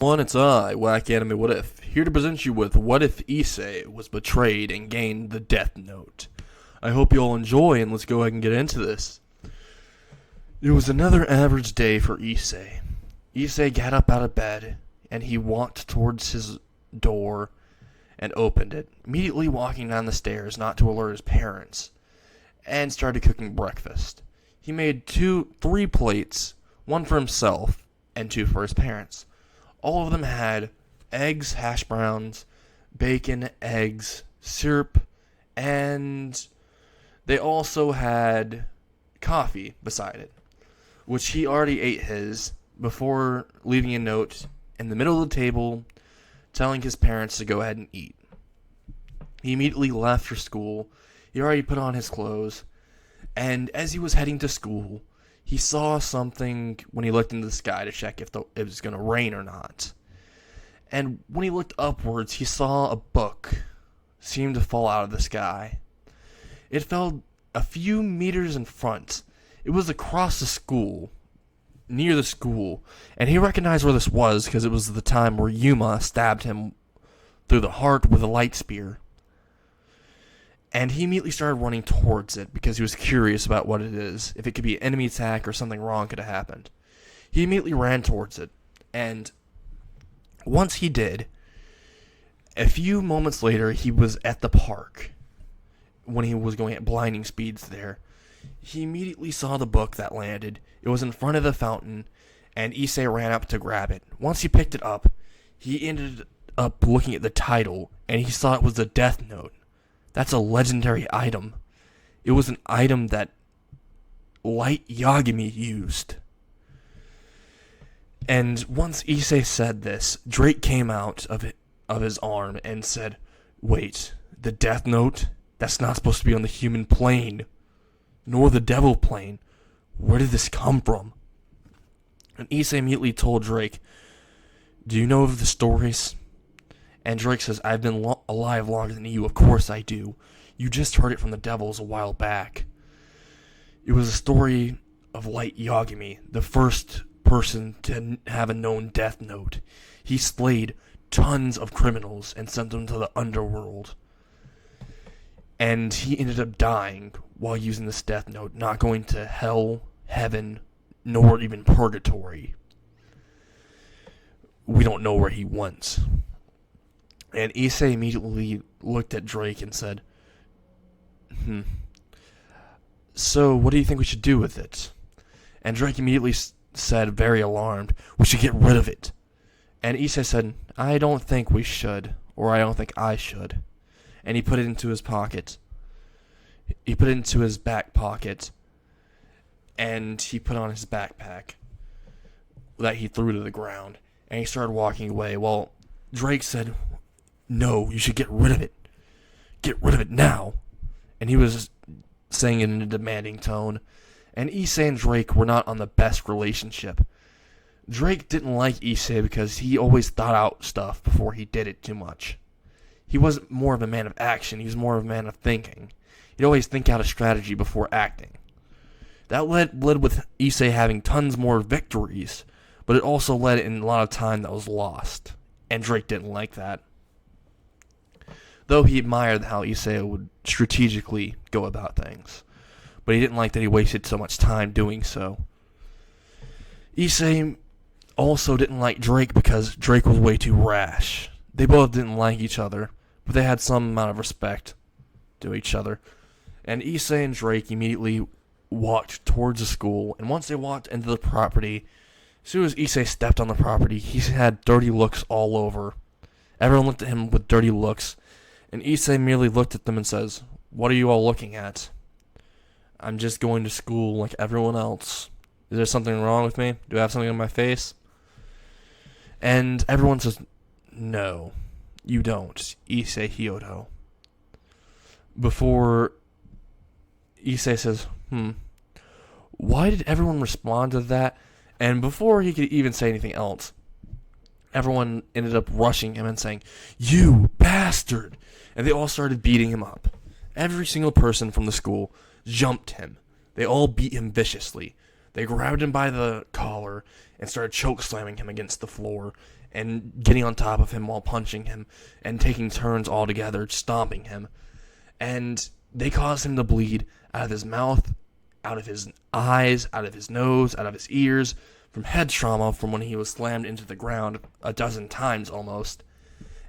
One, it's I, Whack Anime What If, here to present you with What If Issei was betrayed and gained the Death Note. I hope you all enjoy, and let's go ahead and get into this. It was another average day for Issei. Issei got up out of bed, and he walked towards his door and opened it, immediately walking down the stairs not to alert his parents, and started cooking breakfast. He made three plates, one for himself, and two for his parents. All of them had eggs, hash browns, bacon, eggs, syrup, and they also had coffee beside it, which he already ate his before leaving a note in the middle of the table telling his parents to go ahead and eat. He immediately left for school. He already put on his clothes, and as he was heading to school, he saw something when he looked into the sky to check if it was going to rain or not. And when he looked upwards, he saw a book seem to fall out of the sky. It fell a few meters in front. It was across the school, near the school, and he recognized where this was because it was the time where Yuma stabbed him through the heart with a light spear. And he immediately started running towards it because he was curious about what it is, if it could be an enemy attack or something wrong could have happened. He immediately ran towards it, and once he did, a few moments later he was at the park when he was going at blinding speeds there. He immediately saw the book that landed. It was in front of the fountain, and Issei ran up to grab it. Once he picked it up, he ended up looking at the title, and he saw it was the Death Note. That's a legendary item. It was an item that Light Yagami used. And once Issei said this, Drake came out of his arm and said, "Wait, the Death Note? That's not supposed to be on the human plane, nor the devil plane. Where did this come from?" And Issei immediately told Drake, "Do you know of the stories?" And Drake says, "I've been alive longer than you. Of course I do. You just heard it from the devils a while back. It was a story of Light Yagami, the first person to have a known Death Note. He slayed tons of criminals and sent them to the underworld. And he ended up dying while using this Death Note, not going to hell, heaven, nor even purgatory. We don't know where he went." And Issei immediately looked at Drake and said, "So what do you think we should do with it?" And Drake immediately said, very alarmed, "We should get rid of it." And Issei said, "I don't think we should, or I don't think I should." And he put it into his pocket. He put it into his back pocket, and he put on his backpack that he threw to the ground, and he started walking away. Well, Drake said, "No, you should get rid of it. Get rid of it now." And he was saying it in a demanding tone. And Issei and Drake were not on the best relationship. Drake didn't like Issei because he always thought out stuff before he did it too much. He wasn't more of a man of action, he was more of a man of thinking. He'd always think out a strategy before acting. That led with Issei having tons more victories, but it also led in a lot of time that was lost. And Drake didn't like that. Though he admired how Issei would strategically go about things, but he didn't like that he wasted so much time doing so. Issei also didn't like Drake because Drake was way too rash. They both didn't like each other, but they had some amount of respect to each other. And Issei and Drake immediately walked towards the school, and once they walked into the property, as soon as Issei stepped on the property, he had dirty looks all over. Everyone looked at him with dirty looks, and Issei merely looked at them and says, "What are you all looking at?" "I'm just going to school like everyone else. Is there something wrong with me? Do I have something on my face?" And everyone says, "No, you don't, Issei Hyoto." Before Issei says, why did everyone respond to that? And before he could even say anything else, everyone ended up rushing him and saying, "You bastard!" And they all started beating him up. Every single person from the school jumped him. They all beat him viciously. They grabbed him by the collar and started choke slamming him against the floor. and getting on top of him while punching him and taking turns all together, stomping him. And they caused him to bleed out of his mouth, out of his eyes, out of his nose, out of his ears, from head trauma from when he was slammed into the ground a dozen times almost.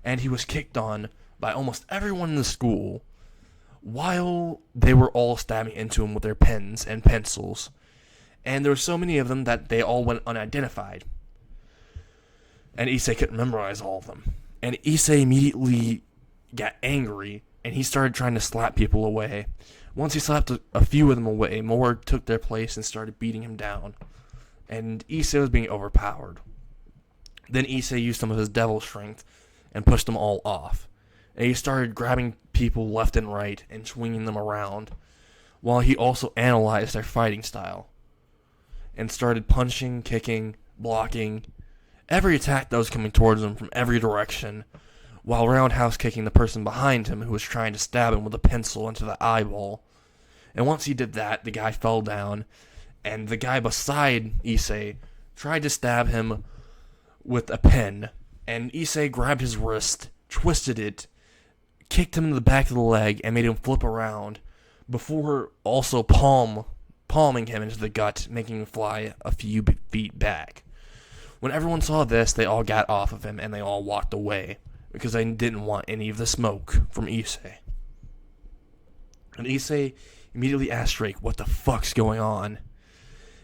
And he was kicked on by almost everyone in the school while they were all stabbing into him with their pens and pencils. And there were so many of them that they all went unidentified. And Issei couldn't memorize all of them. And Issei immediately got angry, and he started trying to slap people away. Once he slapped a few of them away, more took their place and started beating him down. And Issei was being overpowered. Then Issei used some of his devil strength and pushed them all off. And he started grabbing people left and right and swinging them around, while he also analyzed their fighting style and started punching, kicking, blocking every attack that was coming towards him from every direction, while roundhouse kicking the person behind him who was trying to stab him with a pencil into the eyeball. And once he did that, the guy fell down, and the guy beside Issei tried to stab him with a pen, and Issei grabbed his wrist, twisted it, kicked him in the back of the leg, and made him flip around, before also palming him into the gut, making him fly a few feet back. When everyone saw this, they all got off of him, and they all walked away, because they didn't want any of the smoke from Issei. And Issei immediately asked Drake, what the fuck's going on?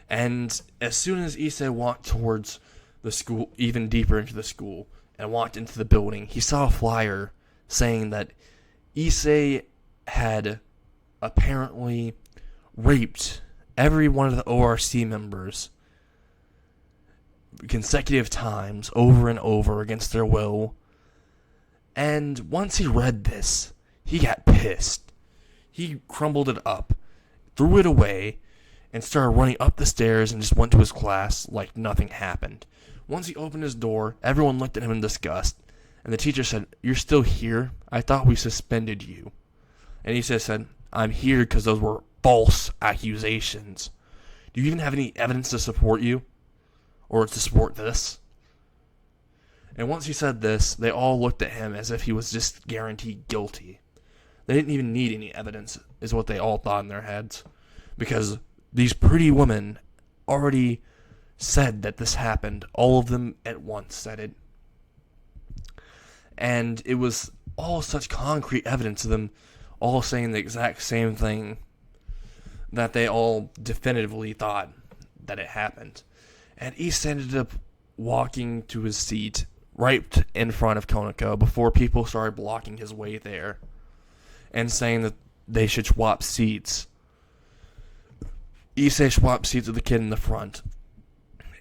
And as soon as Issei walked towards the school, even deeper into the school, and walked into the building, he saw a flyer saying that Issei had apparently raped every one of the ORC members consecutive times, over and over, against their will. And once he read this, he got pissed. He crumbled it up, threw it away, and started running up the stairs and just went to his class like nothing happened. Once he opened his door, everyone looked at him in disgust, and the teacher said, "You're still here? I thought we suspended you." And he said, "I'm here because those were false accusations. Do you even have any evidence to support you? Or to support this?" And once he said this, they all looked at him as if he was just guaranteed guilty. They didn't even need any evidence, is what they all thought in their heads. Because these pretty women already said that this happened. All of them at once said it. And it was all such concrete evidence of them all saying the exact same thing that they all definitively thought that it happened. And Issei ended up walking to his seat right in front of Konako before people started blocking his way there and saying that they should swap seats. Issei swapped seats with the kid in the front.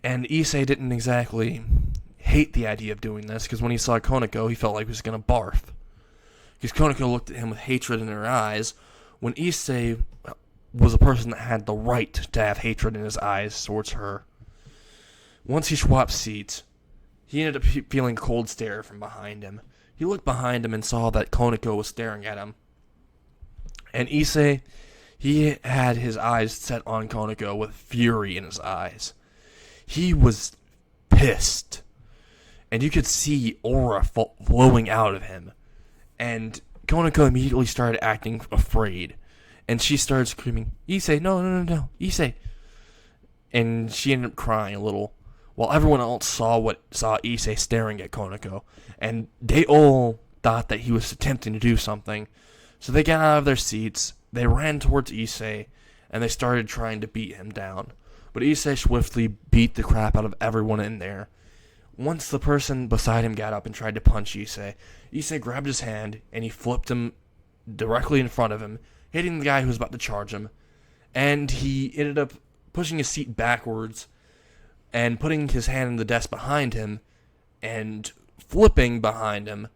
And Issei didn't exactly hate the idea of doing this, because when he saw Konako, he felt like he was going to barf. Because Konako looked at him with hatred in her eyes, when Issei was a person that had the right to have hatred in his eyes towards her. Once he swapped seats, he ended up feeling a cold stare from behind him. He looked behind him and saw that Konako was staring at him. And Issei, he had his eyes set on Konako with fury in his eyes. He was pissed. And you could see aura flowing out of him. And Konako immediately started acting afraid. And she started screaming, "Issei, no, Issei." And she ended up crying a little, while everyone else saw Issei staring at Konako. And they all thought that he was attempting to do something. So they got out of their seats, they ran towards Issei, and they started trying to beat him down. But Issei swiftly beat the crap out of everyone in there. Once the person beside him got up and tried to punch Issei, Issei grabbed his hand and he flipped him directly in front of him, hitting the guy who was about to charge him. And he ended up pushing his seat backwards and putting his hand in the desk behind him and flipping behind him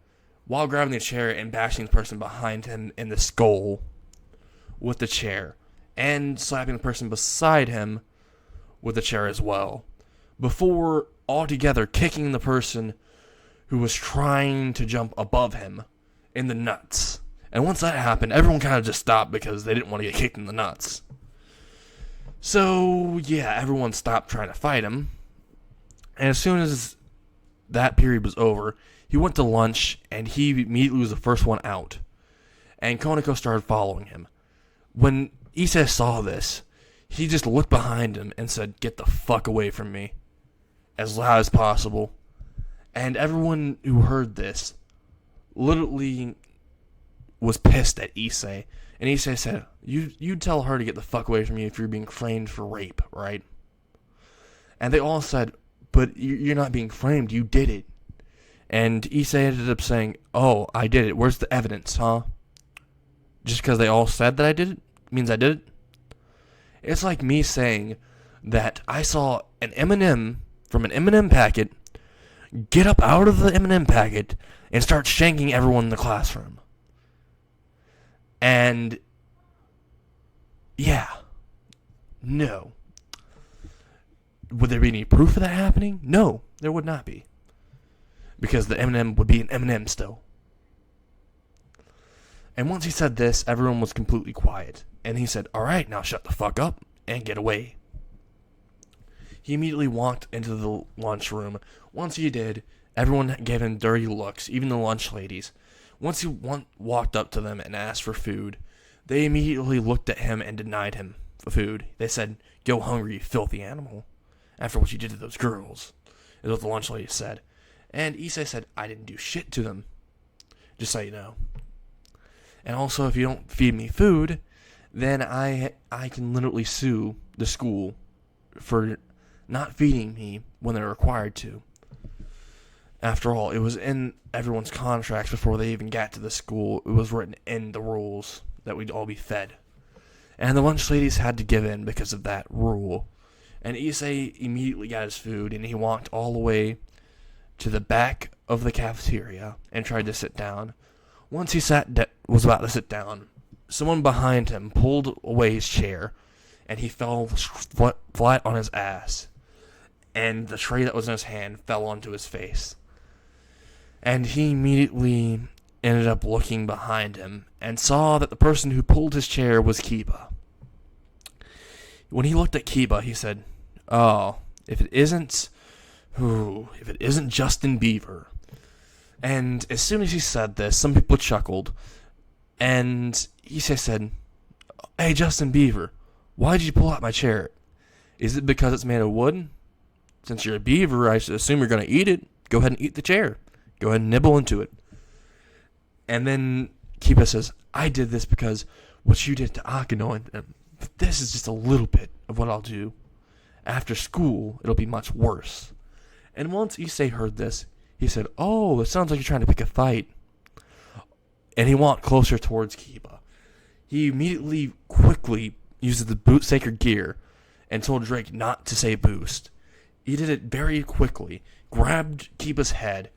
while grabbing the chair and bashing the person behind him in the skull with the chair and slapping the person beside him with the chair as well, before altogether kicking the person who was trying to jump above him in the nuts. And once that happened, everyone kind of just stopped because they didn't want to get kicked in the nuts. So, yeah, everyone stopped trying to fight him. And as soon as that period was over, he went to lunch, and he immediately was the first one out. And Koneko started following him. When Issei saw this, he just looked behind him and said, "Get the fuck away from me," as loud as possible. And everyone who heard this literally was pissed at Issei. And Issei said, you tell her to get the fuck away from you if you're being framed for rape, right? And they all said, "But you're not being framed, you did it." And Issei ended up saying, "Oh, I did it. Where's the evidence, huh? Just because they all said that I did it means I did it?" It's like me saying that I saw an M&M from an M&M packet get up out of the M&M packet and start shanking everyone in the classroom. And yeah, no. Would there be any proof of that happening? No, there would not be. Because the M&M would be an M&M still. And once he said this, everyone was completely quiet. And he said, "Alright, now shut the fuck up and get away." He immediately walked into the lunchroom. Once he did, everyone gave him dirty looks, even the lunch ladies. Once he walked up to them and asked for food, they immediately looked at him and denied him the food. They said, "Go hungry, you filthy animal, after what you did to those girls," is what the lunch ladies said. And Issei said, "I didn't do shit to them, just so you know. And also, if you don't feed me food, then I can literally sue the school for not feeding me when they're required to." After all, it was in everyone's contracts before they even got to the school. It was written in the rules that we'd all be fed. And the lunch ladies had to give in because of that rule. And Issei immediately got his food, and he walked all the way to the back of the cafeteria and tried to sit down. Once he was about to sit down, someone behind him pulled away his chair, and he fell flat on his ass. And the tray that was in his hand fell onto his face. And he immediately ended up looking behind him and saw that the person who pulled his chair was Kiba. When he looked at Kiba, he said, "Oh, if it isn't Justin Bieber." And as soon as he said this, some people chuckled. And Issei said, "Hey, Justin Bieber, why did you pull out my chair? Is it because it's made of wood? Since you're a beaver, I should assume you're going to eat it. Go ahead and eat the chair. Go ahead and nibble into it." And then Kiba says, "I did this because what you did to Akino, and this is just a little bit of what I'll do. After school, it'll be much worse." And once Issei heard this, he said, "Oh, it sounds like you're trying to pick a fight." And he walked closer towards Kiba. He immediately, quickly used the boot sacred gear and told Drake not to say boost. He did it very quickly, grabbed Kiba's head,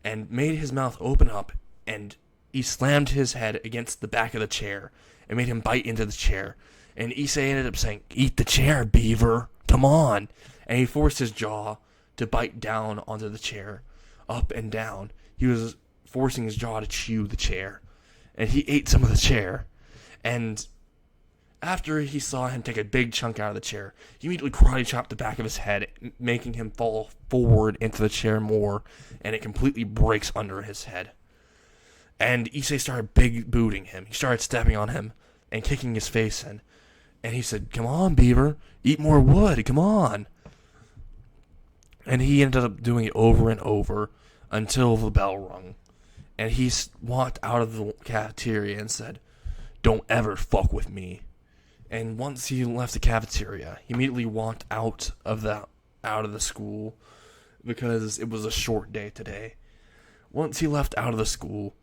and made his mouth open up, and he slammed his head against the back of the chair and made him bite into the chair. And Issei ended up saying, "Eat the chair, beaver, come on." And he forced his jaw to bite down onto the chair, up and down. He was forcing his jaw to chew the chair. And he ate some of the chair. And after he saw him take a big chunk out of the chair, he immediately karate chopped the back of his head, making him fall forward into the chair more, and it completely breaks under his head. And Issei started big booting him. He started stepping on him and kicking his face in. And he said, "Come on, Beaver, eat more wood, come on." And he ended up doing it over and over until the bell rung. And he walked out of the cafeteria and said, "Don't ever fuck with me." And once he left the cafeteria, he immediately walked out of the school because it was a short day today. Once he left out of the school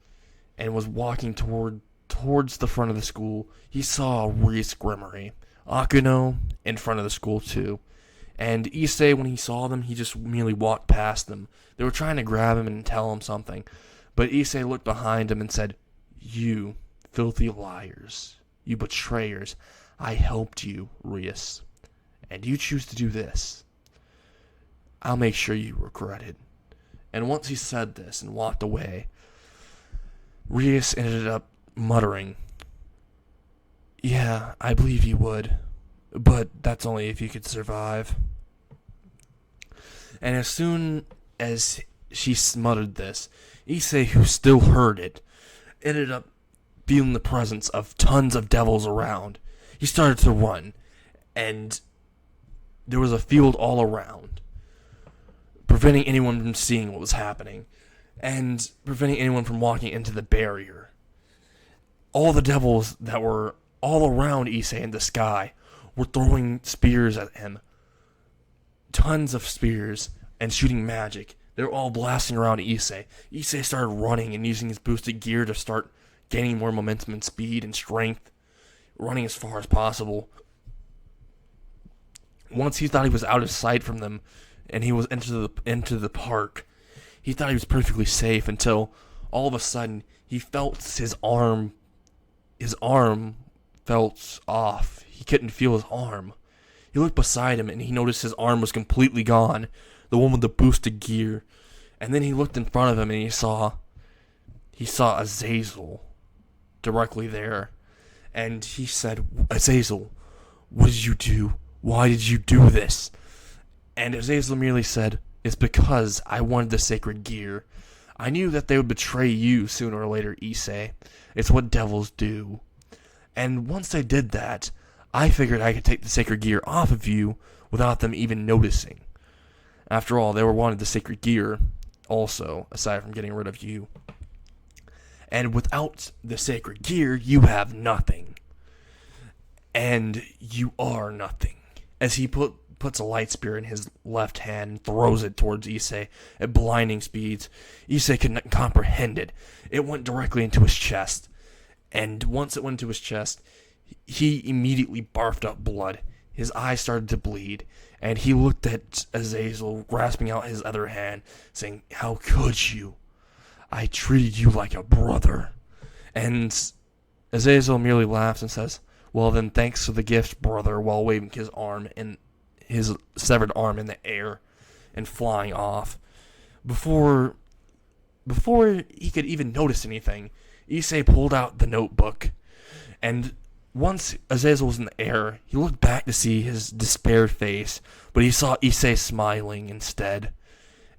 and was walking towards the front of the school, he saw Reese Grimmery, Akuno in front of the school too. And Issei, when he saw them, he just merely walked past them. They were trying to grab him and tell him something, but Issei looked behind him and said, "You filthy liars, you betrayers, I helped you, Reese, and you choose to do this. I'll make sure you regret it." And once he said this and walked away, Reese ended up muttering, "Yeah, I believe you would, but that's only if you could survive." And as soon as she smuttered this, Issei, who still heard it, ended up feeling the presence of tons of devils around. He started to run, and there was a field all around, preventing anyone from seeing what was happening, and preventing anyone from walking into the barrier. All the devils that were all around Issei in the sky were throwing spears at him. Tons of spears, and shooting magic. They were all blasting around Issei. Issei started running and using his boosted gear to start gaining more momentum and speed and strength, running as far as possible. Once he thought he was out of sight from them, and he was into the park, he thought he was perfectly safe until all of a sudden he felt his arm felt off. He couldn't feel his arm. He looked beside him and he noticed his arm was completely gone, the one with the boosted gear. And then he looked in front of him and he saw Azazel directly there. And he said, "Azazel, what did you do? Why did you do this?" And Azazel merely said, "It's because I wanted the sacred gear. I knew that they would betray you sooner or later, Issei. It's what devils do. And once they did that, I figured I could take the sacred gear off of you without them even noticing. After all, they were wanted the sacred gear also, aside from getting rid of you. And without the sacred gear, you have nothing. And you are nothing." As he puts a light spear in his left hand and throws it towards Issei at blinding speeds. Issei could not comprehend it. It went directly into his chest. And once it went into his chest, he immediately barfed up blood. His eyes started to bleed, and he looked at Azazel, grasping out his other hand, saying, "How could you? I treated you like a brother." And Azazel merely laughs and says, "Well then, thanks for the gift, brother," while waving his severed arm in the air and flying off. Before he could even notice anything, Issei pulled out the notebook, and once Azazel was in the air, he looked back to see his despaired face, but he saw Issei smiling instead,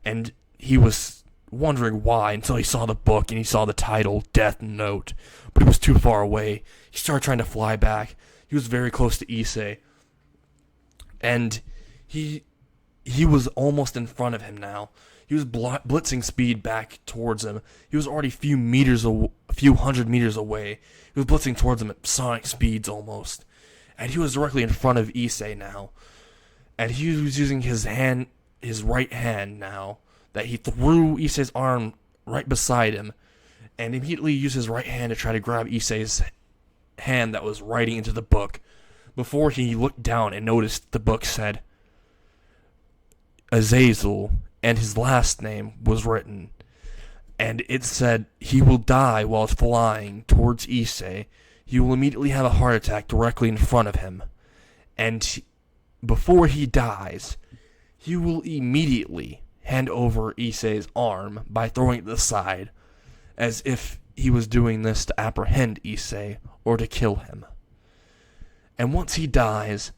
and he was wondering why until he saw the book and he saw the title, Death Note, but it was too far away. He started trying to fly back. He was very close to Issei, and he was almost in front of him now. He was blitzing speed back towards him. He was already a few hundred meters away. He was blitzing towards him at sonic speeds almost. And he was directly in front of Issei now. And he was using his right hand now, that he threw Issei's arm right beside him, and immediately used his right hand to try to grab Issei's hand that was writing into the book, before he looked down and noticed the book said Azazel, and his last name was written, and it said, "He will die while flying towards Issei. He will immediately have a heart attack directly in front of him, and before he dies, he will immediately hand over Issei's arm by throwing it to the side, as if he was doing this to apprehend Issei or to kill him. And once he dies,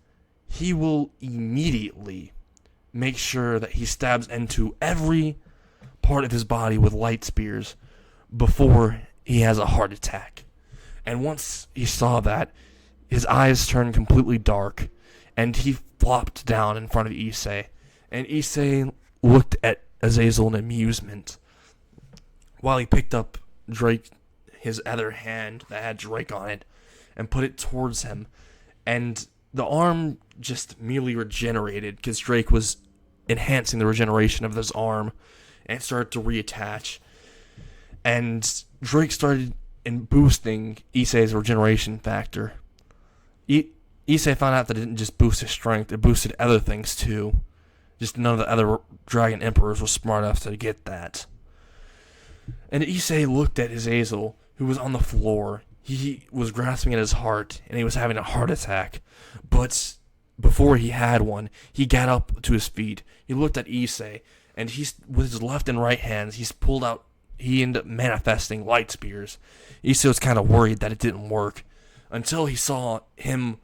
he will immediately make sure that he stabs into every part of his body with light spears before he has a heart attack." And once he saw that, his eyes turned completely dark, and he flopped down in front of Issei. And Issei looked at Azazel in amusement, while he picked up Drake, his other hand that had Drake on it, and put it towards him. And the arm just merely regenerated, because Drake was enhancing the regeneration of this arm, and it started to reattach. And Drake started boosting Issei's regeneration factor. Issei found out that it didn't just boost his strength, it boosted other things too. Just none of the other Dragon Emperors was smart enough to get that. And Issei looked at Azazel, who was on the floor. He was grasping at his heart, and he was having a heart attack. But before he had one, he got up to his feet. He looked at Issei, and with his left and right hands, he ended up manifesting light spears. Issei was kind of worried that it didn't work, until he saw him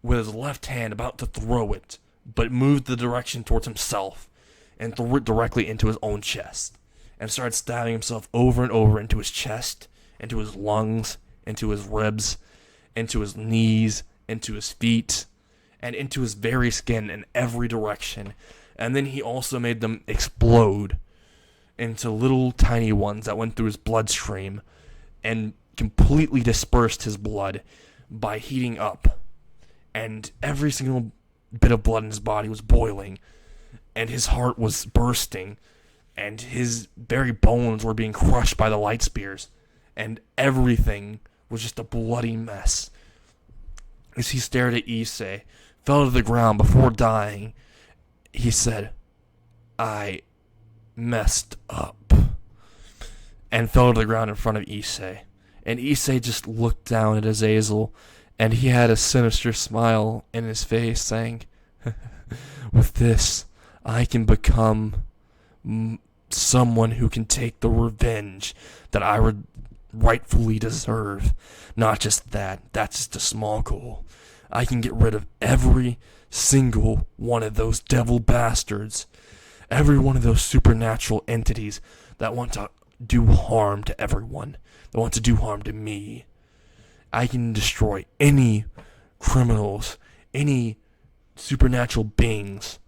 with his left hand about to throw it, but moved the direction towards himself, and threw it directly into his own chest. and started stabbing himself over and over into his chest, into his lungs, into his ribs, into his knees, into his feet, and into his very skin in every direction. And then he also made them explode into little tiny ones that went through his bloodstream and completely dispersed his blood by heating up. And every single bit of blood in his body was boiling, and his heart was bursting, and his very bones were being crushed by the light spears, and everything was just a bloody mess. As he stared at Issei, fell to the ground before dying, he said, "I messed up," and fell to the ground in front of Issei. And Issei just looked down at Azazel, and he had a sinister smile in his face, saying, "With this, I can become someone who can take the revenge that I would rightfully deserve. Not just that, that's just a small goal. I can get rid of every single one of those devil bastards, every one of those supernatural entities that want to do harm to everyone, that want to do harm to me. I can destroy any criminals, any supernatural beings,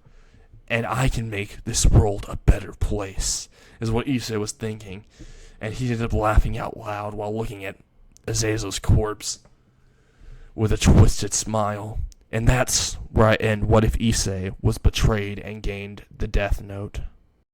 and I can make this world a better place," is what Issei was thinking. And he ended up laughing out loud while looking at Azazel's corpse with a twisted smile. And that's where I end What If Issei was betrayed and gained the Death Note.